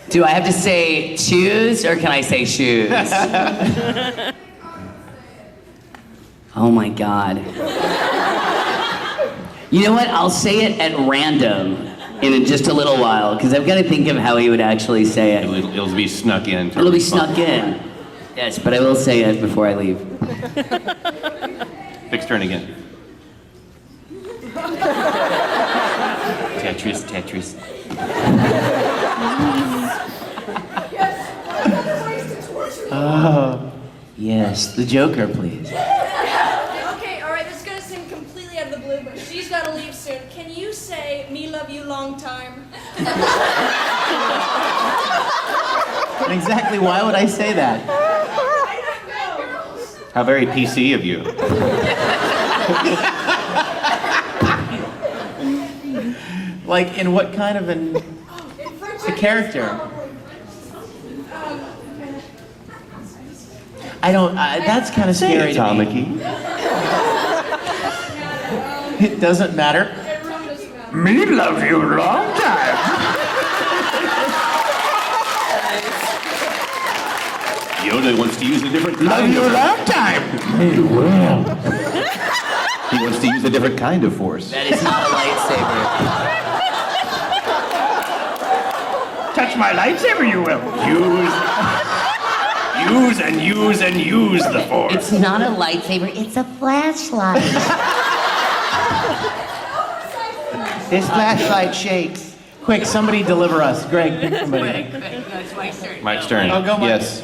Do I have to say choose or can I say shoes? Oh my God. You know what? I'll say it at random in just a little while because I've got to think of how he would actually say it. It'll be snuck in. It'll be snuck in. Yes, but I will say it before I leave. Vic's turn again. Tetris. Oh, yes, the Joker, please. Okay, all right, this is gonna seem completely out of the blue, but she's gotta leave soon. Can you say, me love you long time? Exactly, why would I say that? I don't know. How very PC of you. Like, in what kind of a character? I don't, that's kind of scary to me. It doesn't matter. Me love you long time. Yoda wants to use a different Love kind you of long time. He will. He wants to use a different kind of force. That is not a lightsaber. Touch my lightsaber, you will. Use and use and use the force. It's not a lightsaber, it's a flashlight. This flashlight shakes. Quick, somebody deliver us. Greg, pick somebody. It's Mike's turn. Mike's turn. Oh, go Mike. Yes.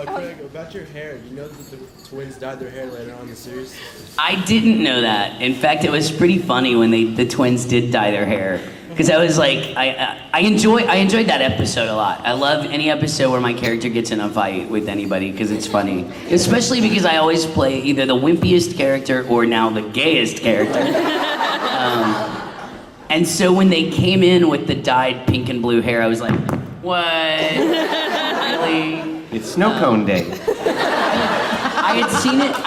Craig, about your hair, you know that the twins dyed their hair later on in the series? I didn't know that. In fact, it was pretty funny when the twins did dye their hair. Because I was like, I enjoyed that episode a lot. I love any episode where my character gets in a fight with anybody because it's funny. Especially because I always play either the wimpiest character or now the gayest character. And so when they came in with the dyed pink and blue hair, I was like, what? Really? It's snow cone day. I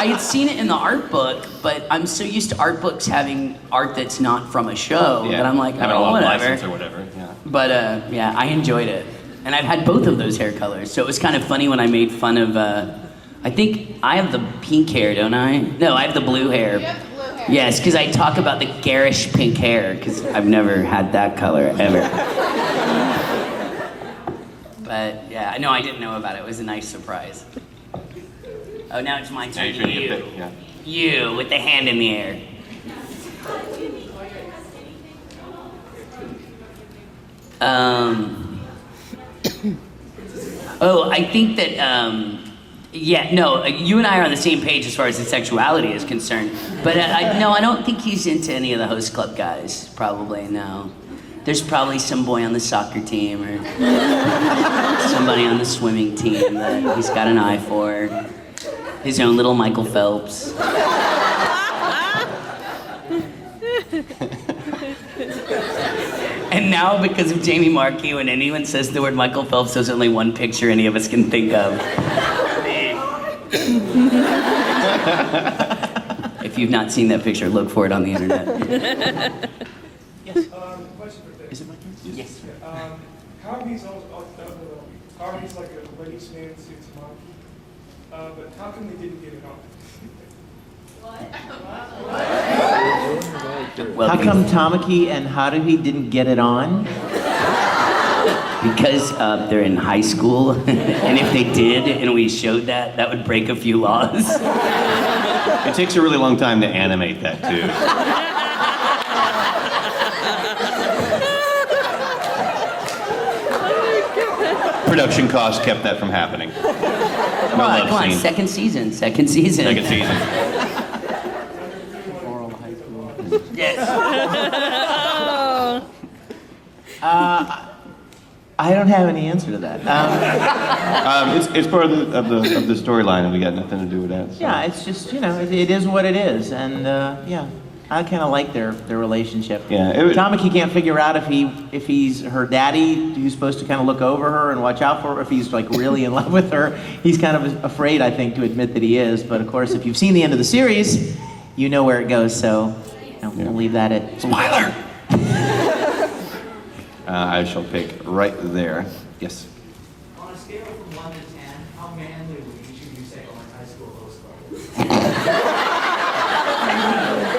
had seen it in the art book, but I'm so used to art books having art that's not from a show that I'm like, having a oh, long whatever. license or whatever. Yeah. But yeah, I enjoyed it. And I've had both of those hair colors, so it was kind of funny when I made fun of, I think I have the pink hair, don't I? No, I have the blue hair. You have the blue hair. Yes, because I talk about the garish pink hair, because I've never had that color, ever. But yeah, no, I didn't know about it. It was a nice surprise. Oh, now it's my turn. Yeah, you're gonna get You, with the hand in the air. Oh, I think that, yeah, no, you and I are on the same page as far as his sexuality is concerned. But no, I don't think he's into any of the host club guys, probably, no. There's probably some boy on the soccer team or somebody on the swimming team that he's got an eye for. His own little Michael Phelps. And now, because of Jamie Markey, when anyone says the word Michael Phelps, there's only one picture any of us can think of. If you've not seen that picture, look for it on the internet. Yes. Question for Vic. Is it my turn? Yes. Harvey's Harvey's like a ladies' man to Tamaki, but how come they didn't get it on? Well, How come Tamaki and Haruhi didn't get it on? Because they're in high school, and if they did, and we showed that, that would break a few laws. It takes a really long time to animate that, too. Production costs kept that from happening. Come on, second season. Second season. Yes. I don't have any answer to that. It's part of the storyline, and we got nothing to do with that. So. Yeah, it's just, you know, it is what it is, and yeah, I kind of like their relationship. Yeah, Tamaki can't figure out if he's her daddy, who's supposed to kind of look over her and watch out for her, if he's like really in love with her. He's kind of afraid, I think, to admit that he is. But of course, if you've seen the end of the series, you know where it goes. So we'll leave that at spoiler. I shall pick right there. Yes. scale from 1 to 10, how manly would each of you say Owen High School host club is?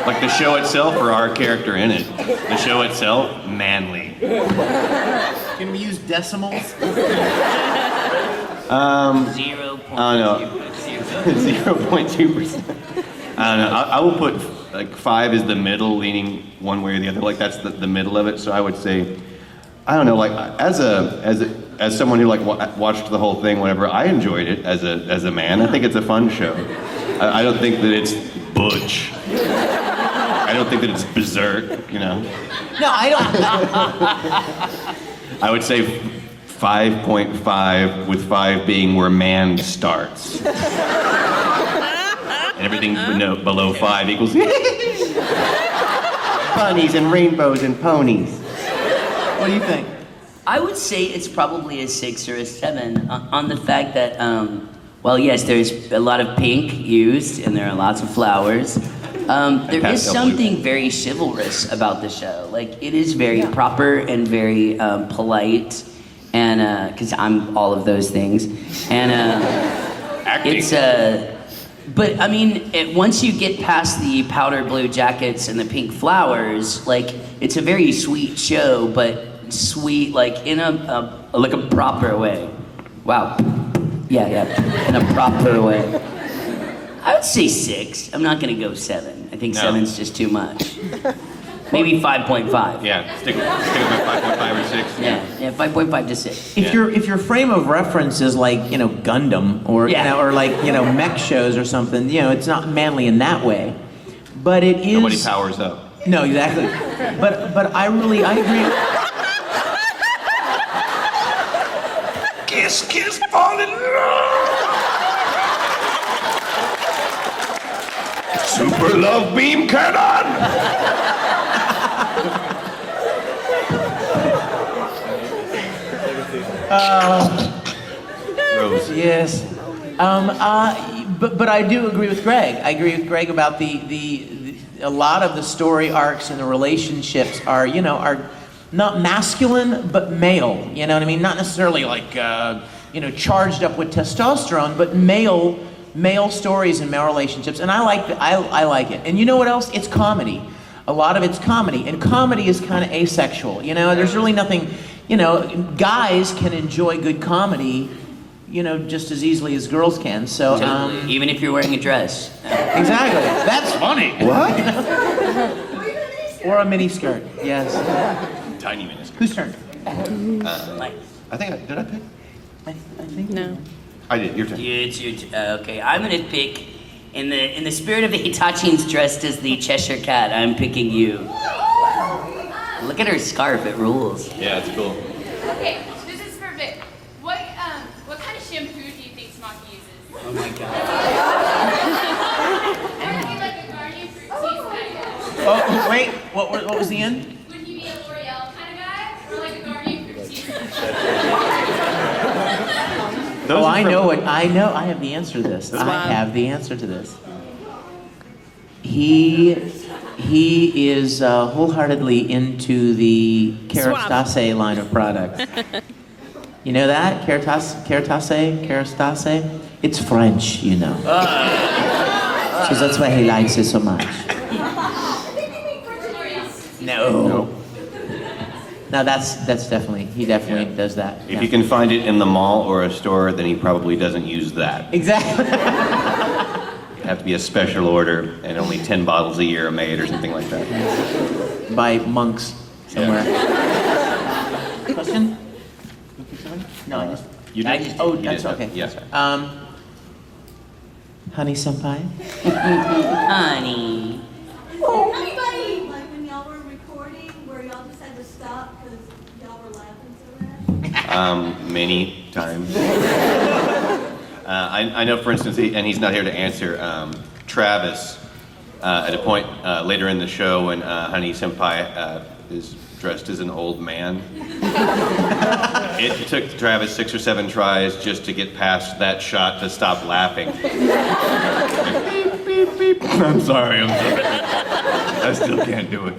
Like the show itself or our character in it? The show itself, manly. Can we use decimals? 0.2%. I don't know. 0.2%. I don't know. I will put like 5 is the middle, leaning one way or the other. Like that's the middle of it. So I would say, I don't know. Like as someone who like watched the whole thing, whatever, I enjoyed it as a man. I think it's a fun show. I don't think that it's butch. I don't think that it's berserk. You know. No, I don't. I would say 5.5, with 5 being where man starts. And everything below 5 equals bunnies and rainbows and ponies. What do you think? I would say it's probably a 6 or a 7 on the fact that, well, yes, there's a lot of pink used and there are lots of flowers. There is something very chivalrous about the show. Like, it is very proper and very polite, and because I'm all of those things. And Acting. it's but I mean, once you get past the powder blue jackets and the pink flowers, like, it's a very sweet show, but sweet, like, in a proper way. Wow. Yeah, in a proper way. I would say 6. I'm not gonna go 7. I think 7's just too much. Maybe 5.5. Yeah, stick with 5.5 or 6. Yeah, 5.5 to 6. If your frame of reference is like, Gundam or or like, mech shows or something, it's not manly in that way. But it is. Nobody powers up. No, exactly. But I agree. Kiss, kiss, fall in love. Super love beam cannon. Rose. Yes. But I do agree with Greg. I agree with Greg about the a lot of the story arcs and the relationships are not masculine but male. You know what I mean? Not necessarily like charged up with testosterone, but male stories and male relationships. And I like it. And you know what else? It's comedy. A lot of it's comedy, and comedy is kind of asexual. There's really nothing. Guys can enjoy good comedy, just as easily as girls can. So, Totally. Even if you're wearing a dress. Exactly. That's funny. What? Or a mini skirt. Yes. Tiny minuscule. Whose turn? I think did I pick? I think. No. I did. Your turn. It's your okay, I'm gonna pick, in the spirit of the Hitachins dressed as the Cheshire Cat, I'm picking you. Look at her scarf, it rules. Yeah, it's cool. Okay, this is for Vic. What kind of shampoo do you think Smocky uses? Oh my god. Would he be like a Guardian Fruit Teas kind of guy? Oh, wait. What was the end? Would he be a L'Oreal kind of guy? Or like a Guardian Fruit Teas kind of guy? Oh, I know. I have the answer to this. I have the answer to this. He is wholeheartedly into the Kerastase line of products. You know that? Kerastase? It's French, So that's why he likes it so much. No. No, that's definitely, he definitely does that. If you can find it in the mall or a store, then he probably doesn't use that. Exactly. It'd have to be a special order, and only 10 bottles a year are made or something like that. By monks somewhere. Question? No, I just. You did? Oh, You that's did. okay. Yes. Honey senpai? Honey. Anybody, like when y'all were recording, where y'all just had to stop because y'all were laughing so bad? Many times. I know, for instance, and he's not here to answer, Travis, at a point later in the show when Honey Senpai is dressed as an old man. It took Travis 6 or 7 tries just to get past that shot to stop laughing. Beep, beep, beep. I'm sorry. I still can't do it.